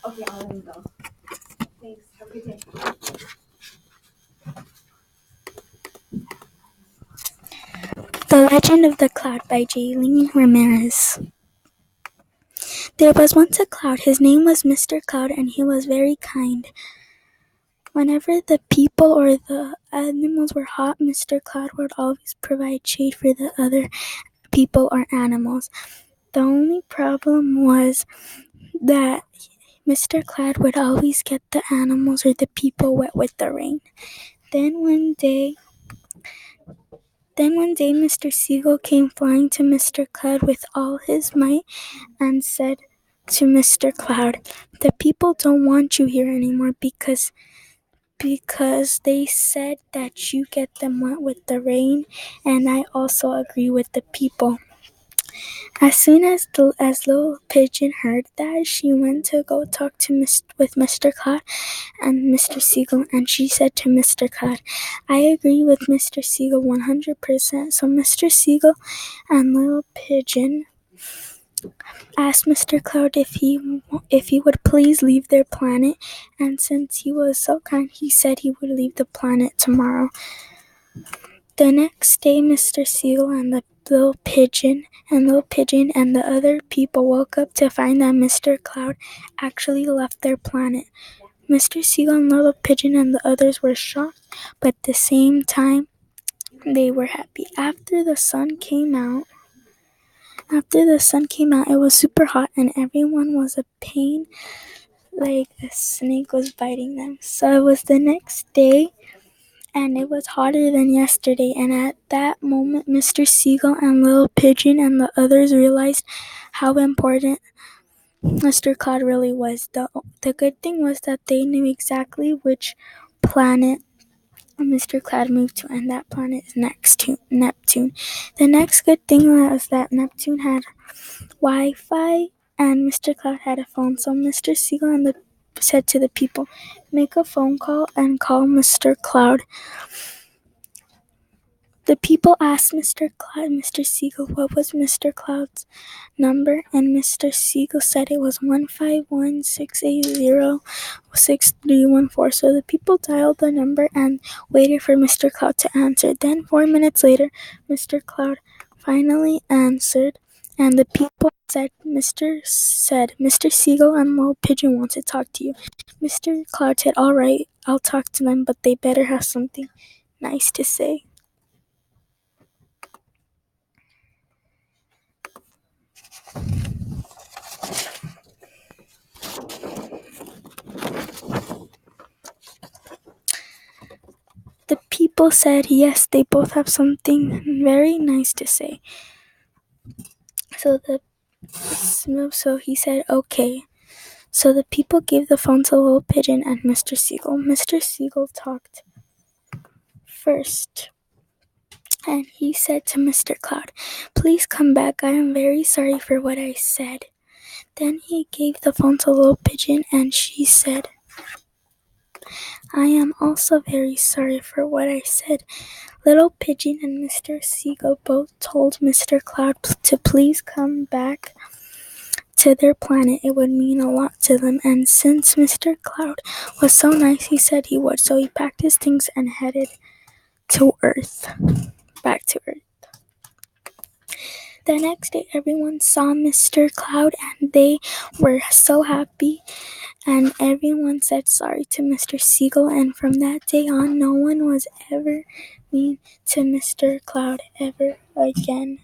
Okay, I'll let him go. Thanks. Have a good day. The Legend of the Cloud by Jayleene Ramirez. There was once a cloud. His name was Mr. Cloud, and he was very kind. Whenever the people or the animals were hot, Mr. Cloud would always provide shade for the other people or animals. The only problem was that Mr. Cloud would always get the animals or the people wet with the rain. Then one day, Mr. Seagull came flying to Mr. Cloud with all his might and said to Mr. Cloud, "The people don't want you here anymore because they said that you get them wet with the rain, and I also agree with the people." As soon as little Pigeon heard that, she went to go talk to with Mr. Cloud and Mr. Seagull, and she said to Mr. Cloud, "I agree with Mr. Seagull 100%. So Mr. Seagull and little Pigeon asked Mr. Cloud if he would please leave their planet, and since he was so kind, he said he would leave the planet tomorrow. The next day, Mr. Seagull and the little pigeon and the other people woke up to find that Mr. Cloud actually left their planet. Mr. Seagull and little pigeon and the others were shocked, but at the same time, they were happy. After the sun came out, it was super hot and everyone was a pain, like a snake was biting them. So it was the next day and it was hotter than yesterday, and at that moment Mr. Seagull and little pigeon and the others realized how important Mr. Cloud really was. The good thing was that they knew exactly which planet Mr. Cloud moved to, and that planet is Neptune. The next good thing was that Neptune had Wi-Fi and Mr. Cloud had a phone. So Mr. Seagull said to the people, "Make a phone call and call Mr. Cloud." The people asked Mr. Seagull what was Mr. Cloud's number, and Mr. Seagull said it was 151-680-6314. So the people dialed the number and waited for Mr. Cloud to answer. Then 4 minutes later, Mr. Cloud finally answered, and the people said, Mr. Seagull and Little Pigeon want to talk to you." Mr. Cloud said, "All right, I'll talk to them, but they better have something nice to say." The people said yes, they both have something very nice to say. So he said okay. So the people gave the phone to Little Pigeon and Mr. Seagull. Mr. Seagull talked first, and he said to Mr. Cloud, "Please come back. I am very sorry for what I said." Then he gave the phone to Little Pigeon, and she said, "I am also very sorry for what I said." Little Pigeon and Mr. Seagull both told Mr. Cloud to please come back to their planet. It would mean a lot to them, and since Mr. Cloud was so nice, he said he would. So he packed his things and headed back to Earth. The next day, everyone saw Mr. Cloud, and they were so happy, and everyone said sorry to Mr. Seagull, and from that day on, no one was ever mean to Mr. Cloud ever again.